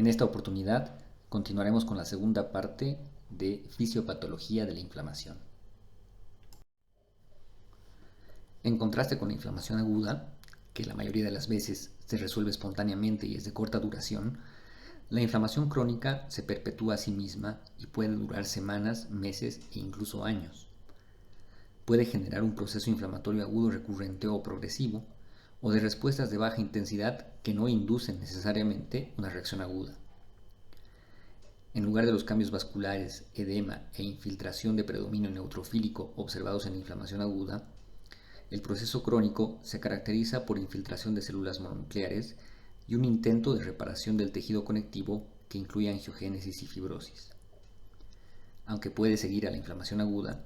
En esta oportunidad continuaremos con la segunda parte de fisiopatología de la inflamación. En contraste con la inflamación aguda, que la mayoría de las veces se resuelve espontáneamente y es de corta duración, la inflamación crónica se perpetúa a sí misma y puede durar semanas, meses e incluso años. Puede generar un proceso inflamatorio agudo recurrente o progresivo, o de respuestas de baja intensidad que no inducen necesariamente una reacción aguda. En lugar de los cambios vasculares, edema e infiltración de predominio neutrofílico observados en la inflamación aguda, el proceso crónico se caracteriza por infiltración de células mononucleares y un intento de reparación del tejido conectivo que incluye angiogénesis y fibrosis. Aunque puede seguir a la inflamación aguda,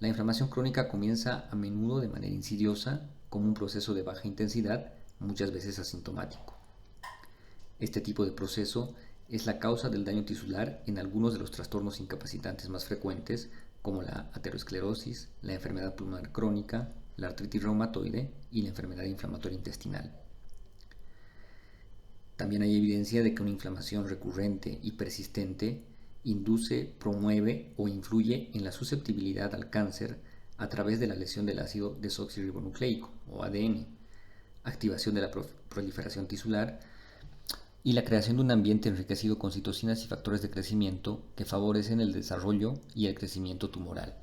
la inflamación crónica comienza a menudo de manera insidiosa como un proceso de baja intensidad, muchas veces asintomático. Este tipo de proceso es la causa del daño tisular en algunos de los trastornos incapacitantes más frecuentes, como la aterosclerosis, la enfermedad pulmonar crónica, la artritis reumatoide y la enfermedad inflamatoria intestinal. También hay evidencia de que una inflamación recurrente y persistente induce, promueve o influye en la susceptibilidad al cáncer a través de la lesión del ácido desoxirribonucleico o ADN, activación de la proliferación tisular y la creación de un ambiente enriquecido con citocinas y factores de crecimiento que favorecen el desarrollo y el crecimiento tumoral.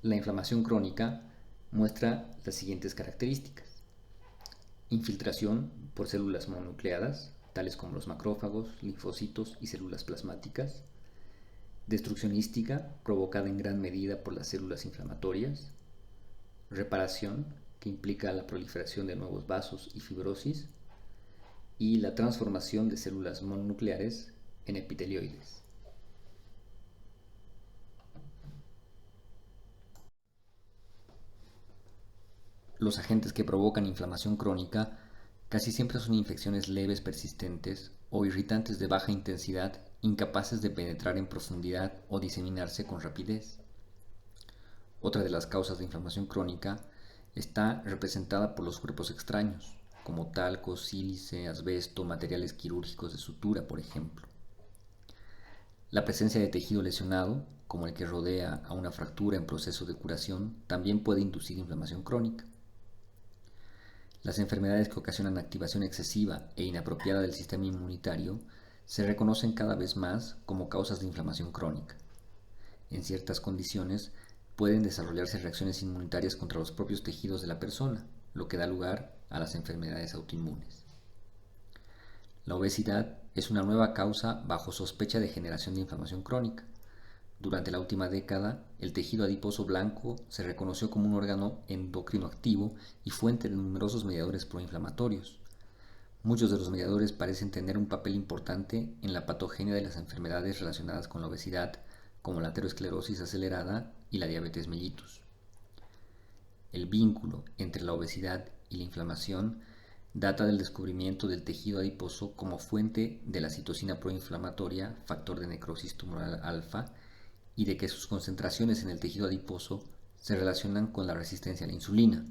La inflamación crónica muestra las siguientes características: infiltración por células mononucleadas, tales como los macrófagos, linfocitos y células plasmáticas; destruccionística, provocada en gran medida por las células inflamatorias; reparación, que implica la proliferación de nuevos vasos y fibrosis; y la transformación de células mononucleares en epitelioides. Los agentes que provocan inflamación crónica casi siempre son infecciones leves persistentes o irritantes de baja intensidad incapaces de penetrar en profundidad o diseminarse con rapidez. Otra de las causas de inflamación crónica está representada por los cuerpos extraños, como talco, sílice, asbesto, materiales quirúrgicos de sutura, por ejemplo. La presencia de tejido lesionado, como el que rodea a una fractura en proceso de curación, también puede inducir inflamación crónica. Las enfermedades que ocasionan activación excesiva e inapropiada del sistema inmunitario se reconocen cada vez más como causas de inflamación crónica. En ciertas condiciones pueden desarrollarse reacciones inmunitarias contra los propios tejidos de la persona, lo que da lugar a las enfermedades autoinmunes. La obesidad es una nueva causa bajo sospecha de generación de inflamación crónica. Durante la última década, el tejido adiposo blanco se reconoció como un órgano endocrino activo y fuente de numerosos mediadores proinflamatorios. Muchos de los mediadores parecen tener un papel importante en la patogenia de las enfermedades relacionadas con la obesidad, como la aterosclerosis acelerada y la diabetes mellitus. El vínculo entre la obesidad y la inflamación data del descubrimiento del tejido adiposo como fuente de la citocina proinflamatoria, factor de necrosis tumoral alfa, y de que sus concentraciones en el tejido adiposo se relacionan con la resistencia a la insulina,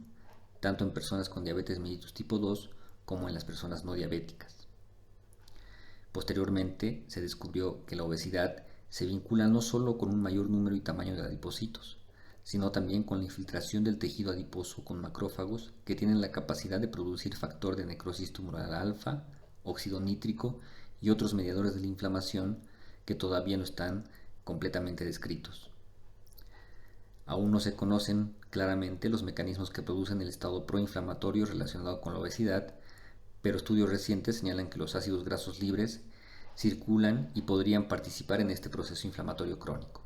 tanto en personas con diabetes mellitus tipo 2 como en las personas no diabéticas. Posteriormente se descubrió que la obesidad se vincula no solo con un mayor número y tamaño de adipocitos, sino también con la infiltración del tejido adiposo con macrófagos que tienen la capacidad de producir factor de necrosis tumoral alfa, óxido nítrico y otros mediadores de la inflamación que todavía no están completamente descritos. Aún no se conocen claramente los mecanismos que producen el estado proinflamatorio relacionado con la obesidad, pero estudios recientes señalan que los ácidos grasos libres circulan y podrían participar en este proceso inflamatorio crónico.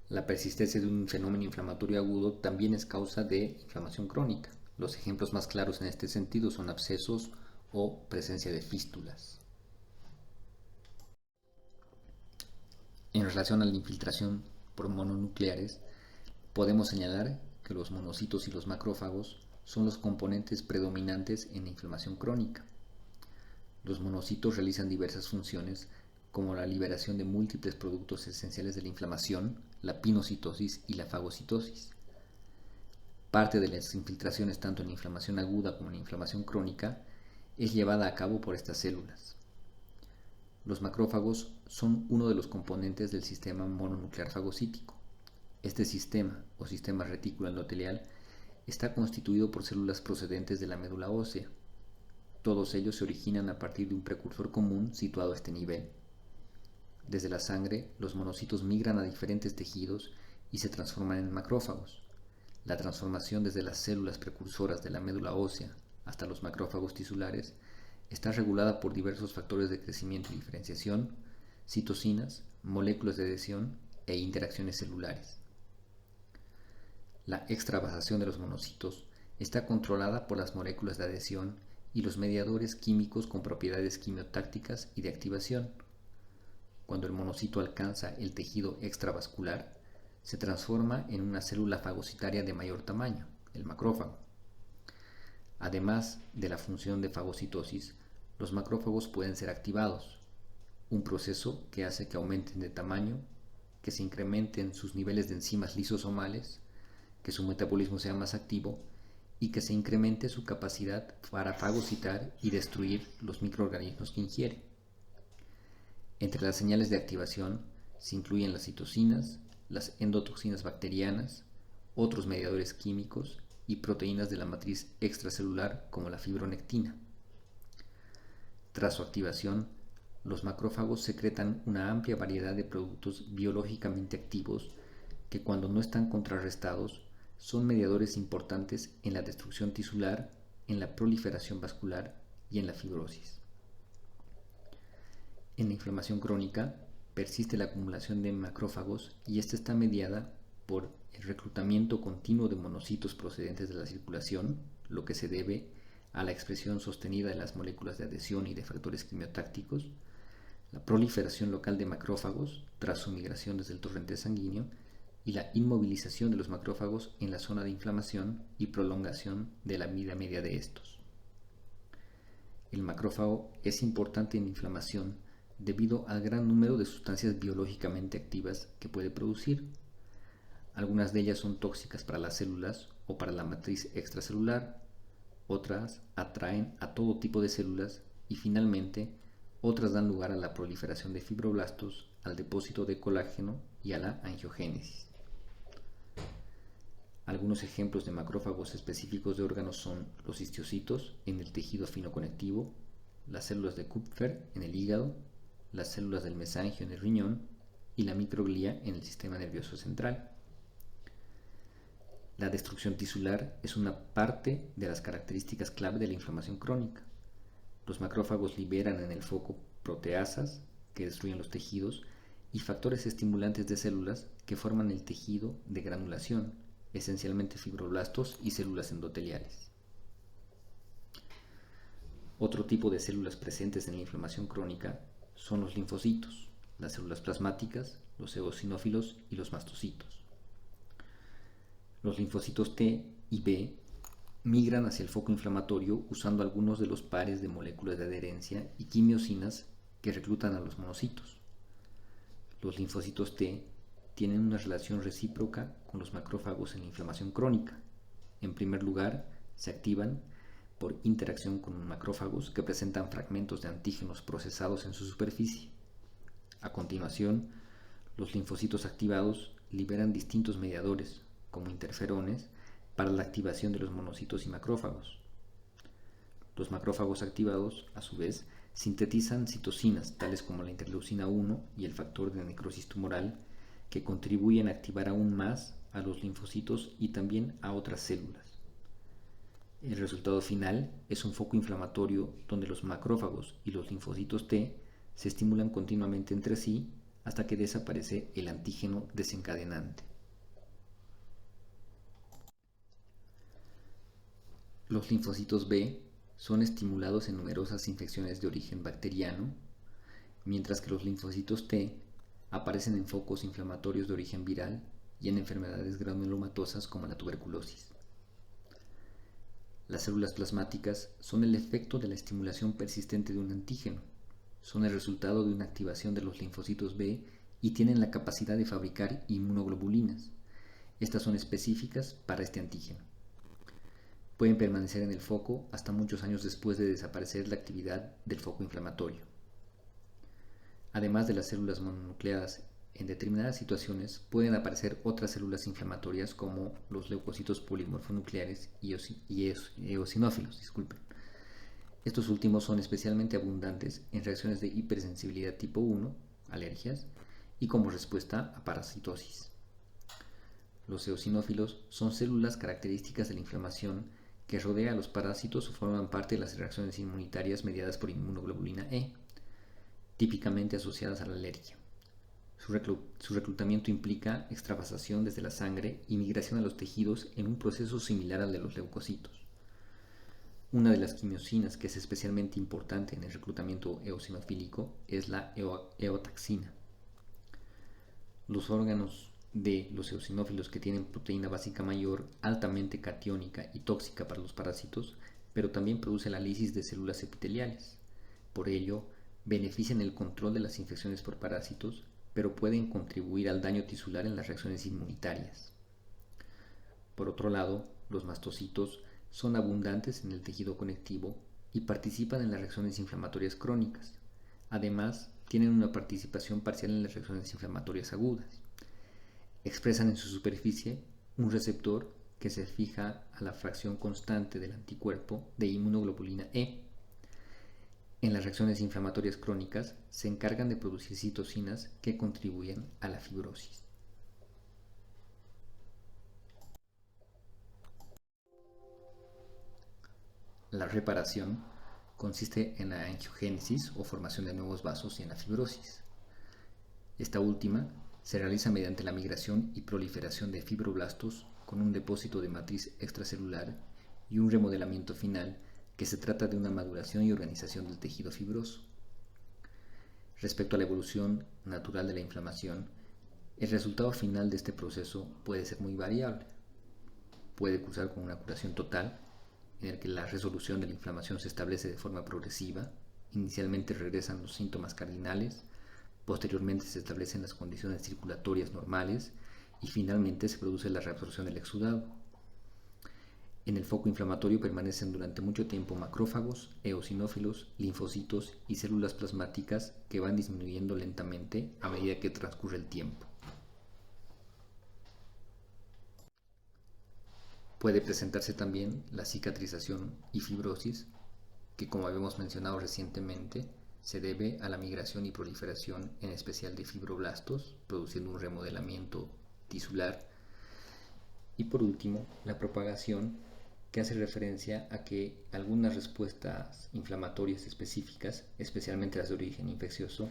La persistencia de un fenómeno inflamatorio agudo también es causa de inflamación crónica. Los ejemplos más claros en este sentido son abscesos o presencia de fístulas. En relación a la infiltración por mononucleares, podemos señalar que los monocitos y los macrófagos son los componentes predominantes en la inflamación crónica. Los monocitos realizan diversas funciones como la liberación de múltiples productos esenciales de la inflamación, la pinocitosis y la fagocitosis. Parte de las infiltraciones tanto en inflamación aguda como en inflamación crónica es llevada a cabo por estas células. Los macrófagos son uno de los componentes del sistema mononuclear fagocítico. Este sistema, o sistema retículo endotelial, está constituido por células procedentes de la médula ósea. Todos ellos se originan a partir de un precursor común situado a este nivel. Desde la sangre, los monocitos migran a diferentes tejidos y se transforman en macrófagos. La transformación desde las células precursoras de la médula ósea hasta los macrófagos tisulares está regulada por diversos factores de crecimiento y diferenciación, citocinas, moléculas de adhesión e interacciones celulares. La extravasación de los monocitos está controlada por las moléculas de adhesión y los mediadores químicos con propiedades quimiotácticas y de activación. Cuando el monocito alcanza el tejido extravascular, se transforma en una célula fagocitaria de mayor tamaño, el macrófago. Además de la función de fagocitosis, los macrófagos pueden ser activados, un proceso que hace que aumenten de tamaño, que se incrementen sus niveles de enzimas lisosomales, que su metabolismo sea más activo y que se incremente su capacidad para fagocitar y destruir los microorganismos que ingiere. Entre las señales de activación se incluyen las citocinas, las endotoxinas bacterianas, otros mediadores químicos y proteínas de la matriz extracelular como la fibronectina. Tras su activación, los macrófagos secretan una amplia variedad de productos biológicamente activos que, cuando no están contrarrestados, son mediadores importantes en la destrucción tisular, en la proliferación vascular y en la fibrosis. En la inflamación crónica persiste la acumulación de macrófagos y esta está mediada por el reclutamiento continuo de monocitos procedentes de la circulación, lo que se debe a la expresión sostenida de las moléculas de adhesión y de factores quimiotácticos, la proliferación local de macrófagos tras su migración desde el torrente sanguíneo y la inmovilización de los macrófagos en la zona de inflamación y prolongación de la vida media de estos. El macrófago es importante en la inflamación debido al gran número de sustancias biológicamente activas que puede producir. Algunas de ellas son tóxicas para las células o para la matriz extracelular, otras atraen a todo tipo de células y finalmente otras dan lugar a la proliferación de fibroblastos, al depósito de colágeno y a la angiogénesis. Algunos ejemplos de macrófagos específicos de órganos son los histocitos en el tejido fino conectivo, las células de Kupffer en el hígado, las células del mesangio en el riñón y la microglía en el sistema nervioso central. La destrucción tisular es una parte de las características clave de la inflamación crónica. Los macrófagos liberan en el foco proteasas que destruyen los tejidos y factores estimulantes de células que forman el tejido de granulación, esencialmente fibroblastos y células endoteliales. Otro tipo de células presentes en la inflamación crónica son los linfocitos, las células plasmáticas, los eosinófilos y los mastocitos. Los linfocitos T y B migran hacia el foco inflamatorio usando algunos de los pares de moléculas de adherencia y quimiosinas que reclutan a los monocitos. Los linfocitos T tienen una relación recíproca con los macrófagos en la inflamación crónica. En primer lugar, se activan por interacción con macrófagos que presentan fragmentos de antígenos procesados en su superficie. A continuación, los linfocitos activados liberan distintos mediadores, como interferones, para la activación de los monocitos y macrófagos. Los macrófagos activados, a su vez, sintetizan citocinas, tales como la interleucina 1 y el factor de necrosis tumoral, que contribuyen a activar aún más a los linfocitos y también a otras células. El resultado final es un foco inflamatorio donde los macrófagos y los linfocitos T se estimulan continuamente entre sí hasta que desaparece el antígeno desencadenante. Los linfocitos B son estimulados en numerosas infecciones de origen bacteriano, mientras que los linfocitos T aparecen en focos inflamatorios de origen viral y en enfermedades granulomatosas como la tuberculosis. Las células plasmáticas son el efecto de la estimulación persistente de un antígeno, son el resultado de una activación de los linfocitos B y tienen la capacidad de fabricar inmunoglobulinas. Estas son específicas para este antígeno. Pueden permanecer en el foco hasta muchos años después de desaparecer la actividad del foco inflamatorio. Además de las células mononucleadas, en determinadas situaciones pueden aparecer otras células inflamatorias como los leucocitos polimorfonucleares y eosinófilos. Estos últimos son especialmente abundantes en reacciones de hipersensibilidad tipo 1, alergias, y como respuesta a parasitosis. Los eosinófilos son células características de la inflamación que rodea a los parásitos o forman parte de las reacciones inmunitarias mediadas por inmunoglobulina E, típicamente asociadas a la alergia. Su reclutamiento implica extravasación desde la sangre y migración a los tejidos en un proceso similar al de los leucocitos. Una de las quimiosinas que es especialmente importante en el reclutamiento eosinofílico es la eotaxina. Los órganos de los eosinófilos que tienen proteína básica mayor, altamente catiónica y tóxica para los parásitos, pero también produce la lisis de células epiteliales. Por ello, benefician el control de las infecciones por parásitos, pero pueden contribuir al daño tisular en las reacciones inmunitarias. Por otro lado, los mastocitos son abundantes en el tejido conectivo y participan en las reacciones inflamatorias crónicas. Además, tienen una participación parcial en las reacciones inflamatorias agudas. Expresan en su superficie un receptor que se fija a la fracción constante del anticuerpo de inmunoglobulina E. En las reacciones inflamatorias crónicas se encargan de producir citocinas que contribuyen a la fibrosis. La reparación consiste en la angiogénesis o formación de nuevos vasos y en la fibrosis. Esta última se realiza mediante la migración y proliferación de fibroblastos con un depósito de matriz extracelular y un remodelamiento final que se trata de una maduración y organización del tejido fibroso. Respecto a la evolución natural de la inflamación, el resultado final de este proceso puede ser muy variable. Puede cursar con una curación total, en el que la resolución de la inflamación se establece de forma progresiva. Inicialmente regresan los síntomas cardinales, posteriormente se establecen las condiciones circulatorias normales y finalmente se produce la reabsorción del exudado. En el foco inflamatorio permanecen durante mucho tiempo macrófagos, eosinófilos, linfocitos y células plasmáticas que van disminuyendo lentamente a medida que transcurre el tiempo. Puede presentarse también la cicatrización y fibrosis, que como habíamos mencionado recientemente, se debe a la migración y proliferación en especial de fibroblastos, produciendo un remodelamiento tisular. Y por último, la propagación, que hace referencia a que algunas respuestas inflamatorias específicas, especialmente las de origen infeccioso,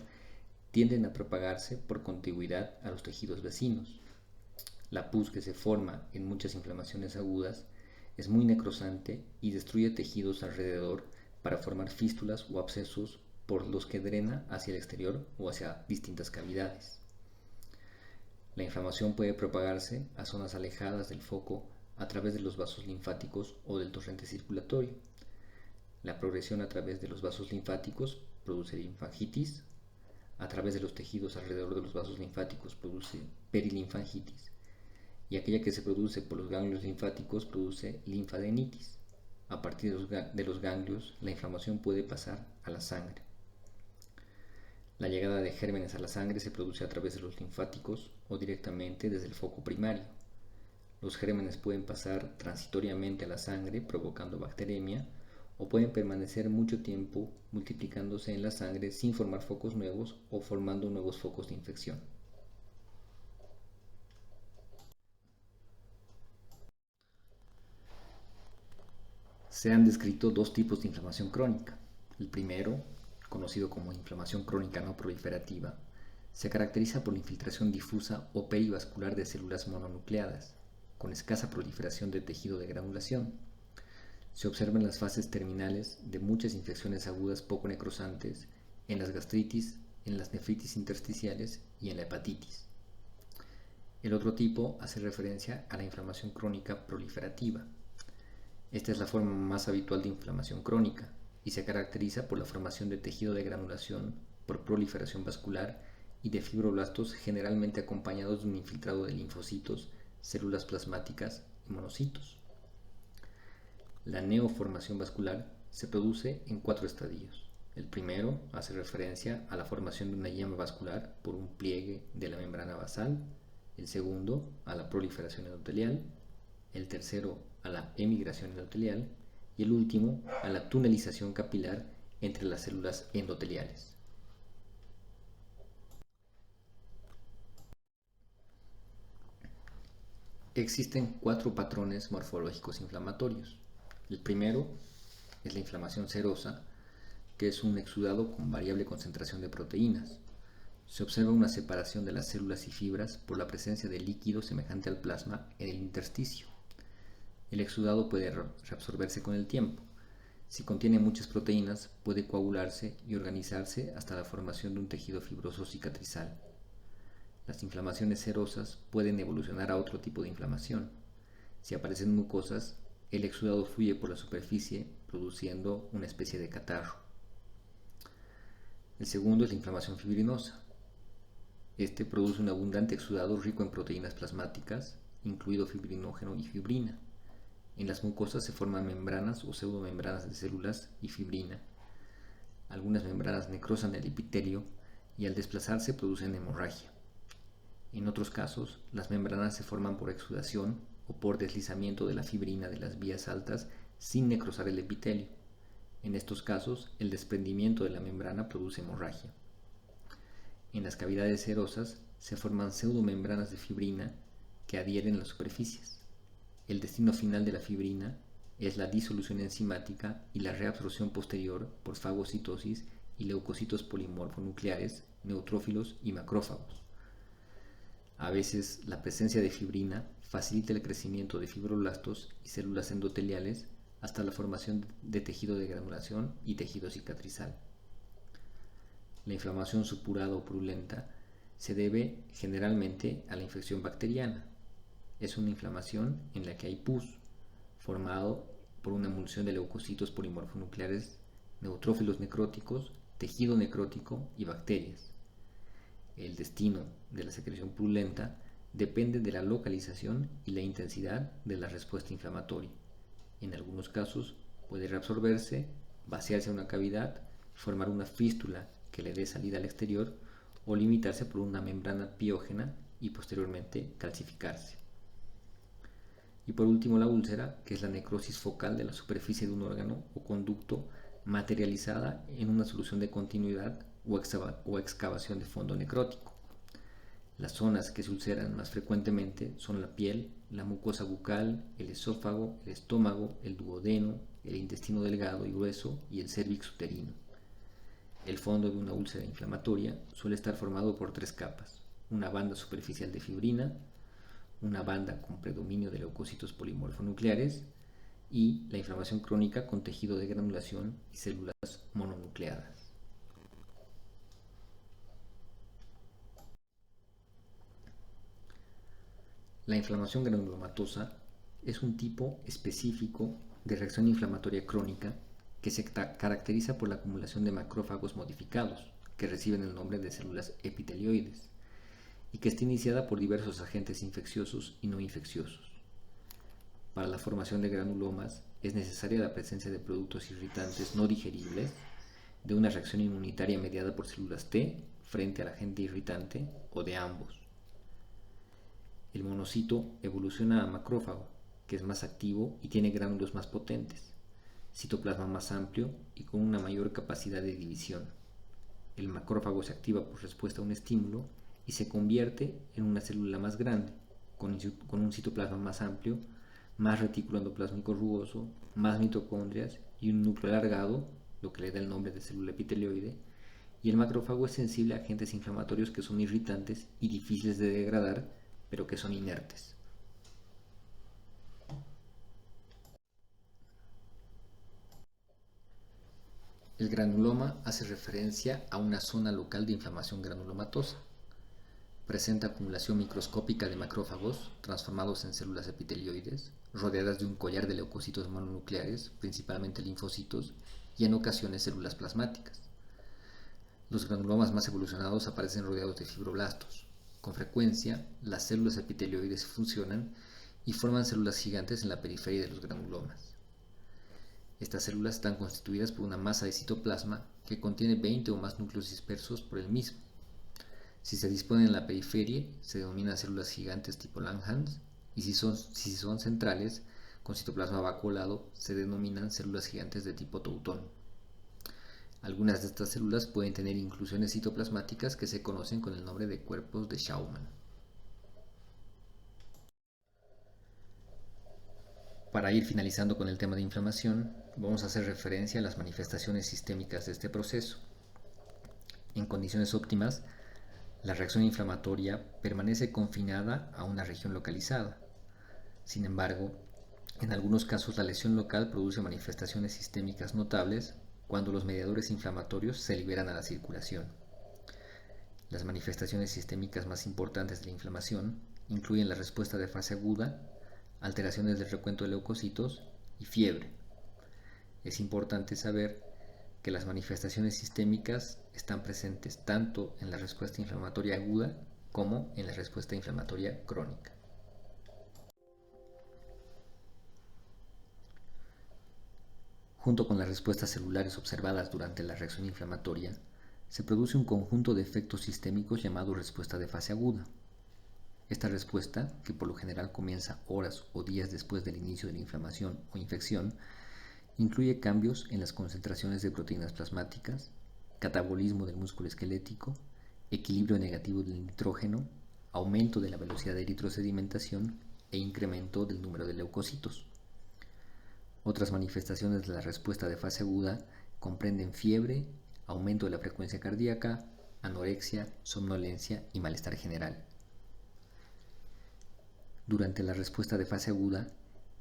tienden a propagarse por contigüidad a los tejidos vecinos. La pus que se forma en muchas inflamaciones agudas es muy necrosante y destruye tejidos alrededor para formar fístulas o abscesos por los que drena hacia el exterior o hacia distintas cavidades. La inflamación puede propagarse a zonas alejadas del foco a través de los vasos linfáticos o del torrente circulatorio. La progresión a través de los vasos linfáticos produce linfangitis, a través de los tejidos alrededor de los vasos linfáticos produce perilinfangitis, y aquella que se produce por los ganglios linfáticos produce linfadenitis. A partir de los ganglios, la inflamación puede pasar a la sangre. La llegada de gérmenes a la sangre se produce a través de los linfáticos o directamente desde el foco primario. Los gérmenes pueden pasar transitoriamente a la sangre provocando bacteremia o pueden permanecer mucho tiempo multiplicándose en la sangre sin formar focos nuevos o formando nuevos focos de infección. Se han descrito dos tipos de inflamación crónica. El primero, conocido como inflamación crónica no proliferativa, se caracteriza por la infiltración difusa o perivascular de células mononucleadas, con escasa proliferación de tejido de granulación. Se observa en las fases terminales de muchas infecciones agudas poco necrosantes, en las gastritis, en las nefritis intersticiales y en la hepatitis. El otro tipo hace referencia a la inflamación crónica proliferativa. Esta es la forma más habitual de inflamación crónica y se caracteriza por la formación de tejido de granulación, por proliferación vascular y de fibroblastos generalmente acompañados de un infiltrado de linfocitos, células plasmáticas y monocitos. La neoformación vascular se produce en 4 estadios. El primero hace referencia a la formación de una yema vascular por un pliegue de la membrana basal, el segundo a la proliferación endotelial, el tercero a la emigración endotelial y el último a la tunelización capilar entre las células endoteliales. Existen 4 patrones morfológicos inflamatorios. El primero es la inflamación serosa, que es un exudado con variable concentración de proteínas. Se observa una separación de las células y fibras por la presencia de líquido semejante al plasma en el intersticio. El exudado puede reabsorberse con el tiempo. Si contiene muchas proteínas, puede coagularse y organizarse hasta la formación de un tejido fibroso cicatrizal. Las inflamaciones serosas pueden evolucionar a otro tipo de inflamación. Si aparecen mucosas, el exudado fluye por la superficie, produciendo una especie de catarro. El segundo es la inflamación fibrinosa. Este produce un abundante exudado rico en proteínas plasmáticas, incluido fibrinógeno y fibrina. En las mucosas se forman membranas o pseudomembranas de células y fibrina. Algunas membranas necrosan el epitelio y al desplazarse producen hemorragia. En otros casos, las membranas se forman por exudación o por deslizamiento de la fibrina de las vías altas sin necrosar el epitelio. En estos casos, el desprendimiento de la membrana produce hemorragia. En las cavidades serosas se forman pseudomembranas de fibrina que adhieren a las superficies. El destino final de la fibrina es la disolución enzimática y la reabsorción posterior por fagocitosis y leucocitos polimorfonucleares, neutrófilos y macrófagos. A veces, la presencia de fibrina facilita el crecimiento de fibroblastos y células endoteliales hasta la formación de tejido de granulación y tejido cicatrizal. La inflamación supurada o purulenta se debe generalmente a la infección bacteriana. Es una inflamación en la que hay pus, formado por una emulsión de leucocitos polimorfonucleares, neutrófilos necróticos, tejido necrótico y bacterias. El destino de la secreción purulenta depende de la localización y la intensidad de la respuesta inflamatoria. En algunos casos puede reabsorberse, vaciarse a una cavidad, formar una fístula que le dé salida al exterior o limitarse por una membrana piógena y posteriormente calcificarse. Y por último la úlcera, que es la necrosis focal de la superficie de un órgano o conducto materializada en una solución de continuidad o excavación de fondo necrótico. Las zonas que se ulceran más frecuentemente son la piel, la mucosa bucal, el esófago, el estómago, el duodeno, el intestino delgado y grueso y el cérvix uterino. El fondo de una úlcera inflamatoria suele estar formado por 3 capas: una banda superficial de fibrina, una banda con predominio de leucocitos polimorfonucleares y la inflamación crónica con tejido de granulación y células mononucleadas. La inflamación granulomatosa es un tipo específico de reacción inflamatoria crónica que se caracteriza por la acumulación de macrófagos modificados, que reciben el nombre de células epitelioides, y que está iniciada por diversos agentes infecciosos y no infecciosos. Para la formación de granulomas es necesaria la presencia de productos irritantes no digeribles, de una reacción inmunitaria mediada por células T frente al agente irritante o de ambos. El monocito evoluciona a macrófago, que es más activo y tiene gránulos más potentes, citoplasma más amplio y con una mayor capacidad de división. El macrófago se activa por respuesta a un estímulo y se convierte en una célula más grande, con un citoplasma más amplio, más retículo endoplásmico rugoso, más mitocondrias y un núcleo alargado, lo que le da el nombre de célula epitelioide, y el macrófago es sensible a agentes inflamatorios que son irritantes y difíciles de degradar, pero que son inertes. El granuloma hace referencia a una zona local de inflamación granulomatosa. Presenta acumulación microscópica de macrófagos transformados en células epitelioides, rodeadas de un collar de leucocitos mononucleares, principalmente linfocitos, y en ocasiones células plasmáticas. Los granulomas más evolucionados aparecen rodeados de fibroblastos. Con frecuencia, las células epitelioides fusionan y forman células gigantes en la periferia de los granulomas. Estas células están constituidas por una masa de citoplasma que contiene 20 o más núcleos dispersos por el mismo. Si se disponen en la periferia, se denominan células gigantes tipo Langhans, y si son centrales, con citoplasma vacuolado, se denominan células gigantes de tipo Tautón. Algunas de estas células pueden tener inclusiones citoplasmáticas que se conocen con el nombre de cuerpos de Schaumann. Para ir finalizando con el tema de inflamación, vamos a hacer referencia a las manifestaciones sistémicas de este proceso. En condiciones óptimas, la reacción inflamatoria permanece confinada a una región localizada. Sin embargo, en algunos casos la lesión local produce manifestaciones sistémicas notables cuando los mediadores inflamatorios se liberan a la circulación. Las manifestaciones sistémicas más importantes de la inflamación incluyen la respuesta de fase aguda, alteraciones del recuento de leucocitos y fiebre. Es importante saber que las manifestaciones sistémicas están presentes tanto en la respuesta inflamatoria aguda como en la respuesta inflamatoria crónica. Junto con las respuestas celulares observadas durante la reacción inflamatoria, se produce un conjunto de efectos sistémicos llamado respuesta de fase aguda. Esta respuesta, que por lo general comienza horas o días después del inicio de la inflamación o infección, incluye cambios en las concentraciones de proteínas plasmáticas, catabolismo del músculo esquelético, equilibrio negativo del nitrógeno, aumento de la velocidad de eritrosedimentación e incremento del número de leucocitos. Otras manifestaciones de la respuesta de fase aguda comprenden fiebre, aumento de la frecuencia cardíaca, anorexia, somnolencia y malestar general. Durante la respuesta de fase aguda,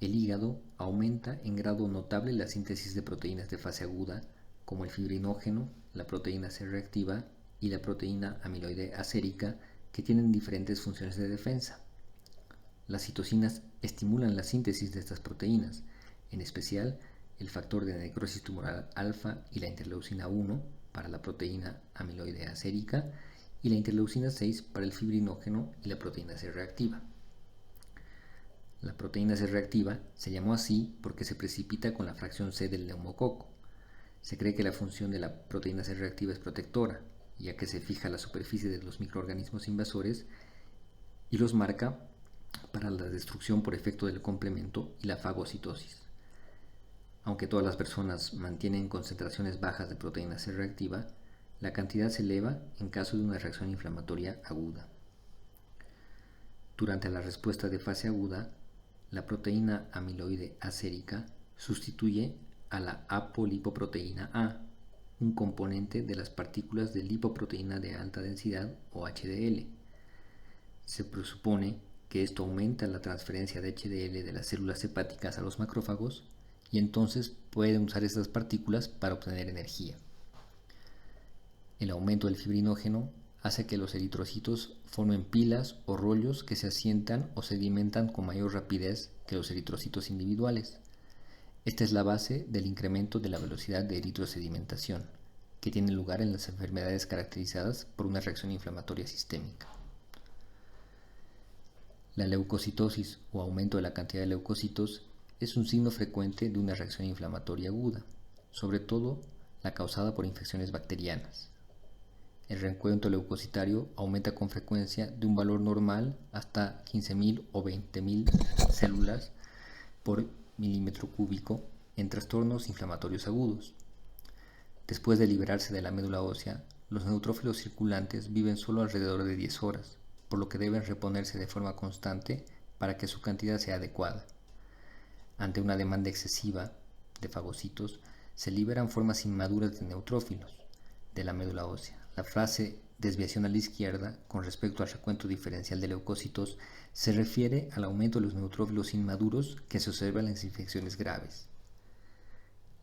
el hígado aumenta en grado notable la síntesis de proteínas de fase aguda, como el fibrinógeno, la proteína C reactiva y la proteína amiloide acérica, que tienen diferentes funciones de defensa. Las citocinas estimulan la síntesis de estas proteínas, en especial el factor de necrosis tumoral alfa y la interleucina 1 para la proteína amiloide acérica y la interleucina 6 para el fibrinógeno y la proteína C reactiva. La proteína C reactiva se llamó así porque se precipita con la fracción C del neumococo. Se cree que la función de la proteína C reactiva es protectora, ya que se fija a la superficie de los microorganismos invasores y los marca para la destrucción por efecto del complemento y la fagocitosis. Aunque todas las personas mantienen concentraciones bajas de proteína C reactiva, la cantidad se eleva en caso de una reacción inflamatoria aguda. Durante la respuesta de fase aguda, la proteína amiloide acérica sustituye a la apolipoproteína A, un componente de las partículas de lipoproteína de alta densidad o HDL. Se presupone que esto aumenta la transferencia de HDL de las células hepáticas a los macrófagos y entonces pueden usar estas partículas para obtener energía. El aumento del fibrinógeno hace que los eritrocitos formen pilas o rollos que se asientan o sedimentan con mayor rapidez que los eritrocitos individuales. Esta es la base del incremento de la velocidad de eritrosedimentación, que tiene lugar en las enfermedades caracterizadas por una reacción inflamatoria sistémica. La leucocitosis o aumento de la cantidad de leucocitos es un signo frecuente de una reacción inflamatoria aguda, sobre todo la causada por infecciones bacterianas. El recuento leucocitario aumenta con frecuencia de un valor normal hasta 15.000 o 20.000 células por milímetro cúbico en trastornos inflamatorios agudos. Después de liberarse de la médula ósea, los neutrófilos circulantes viven solo alrededor de 10 horas, por lo que deben reponerse de forma constante para que su cantidad sea adecuada. Ante una demanda excesiva de fagocitos, se liberan formas inmaduras de neutrófilos de la médula ósea. La frase desviación a la izquierda con respecto al recuento diferencial de leucocitos se refiere al aumento de los neutrófilos inmaduros que se observa en las infecciones graves.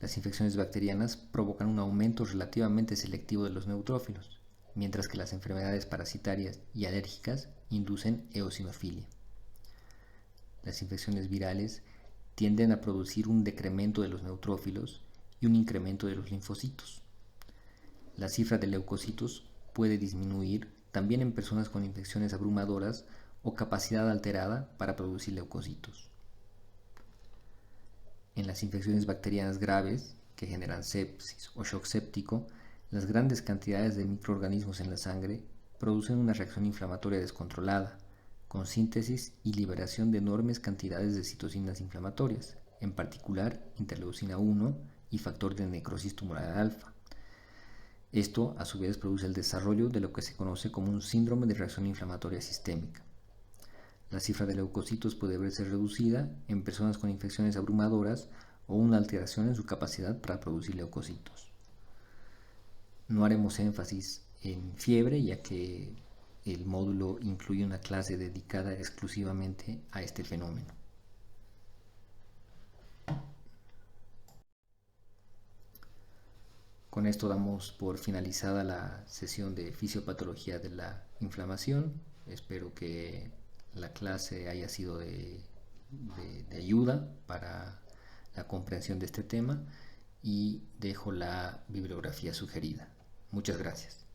Las infecciones bacterianas provocan un aumento relativamente selectivo de los neutrófilos, mientras que las enfermedades parasitarias y alérgicas inducen eosinofilia. Las infecciones virales tienden a producir un decremento de los neutrófilos y un incremento de los linfocitos. La cifra de leucocitos puede disminuir también en personas con infecciones abrumadoras o capacidad alterada para producir leucocitos. En las infecciones bacterianas graves, que generan sepsis o shock séptico, las grandes cantidades de microorganismos en la sangre producen una reacción inflamatoria descontrolada, con síntesis y liberación de enormes cantidades de citocinas inflamatorias, en particular interleucina 1 y factor de necrosis tumoral alfa. Esto, a su vez, produce el desarrollo de lo que se conoce como un síndrome de reacción inflamatoria sistémica. La cifra de leucocitos puede verse reducida en personas con infecciones abrumadoras o una alteración en su capacidad para producir leucocitos. No haremos énfasis en fiebre, ya que el módulo incluye una clase dedicada exclusivamente a este fenómeno. Con esto damos por finalizada la sesión de fisiopatología de la inflamación. Espero que la clase haya sido de ayuda para la comprensión de este tema y dejo la bibliografía sugerida. Muchas gracias.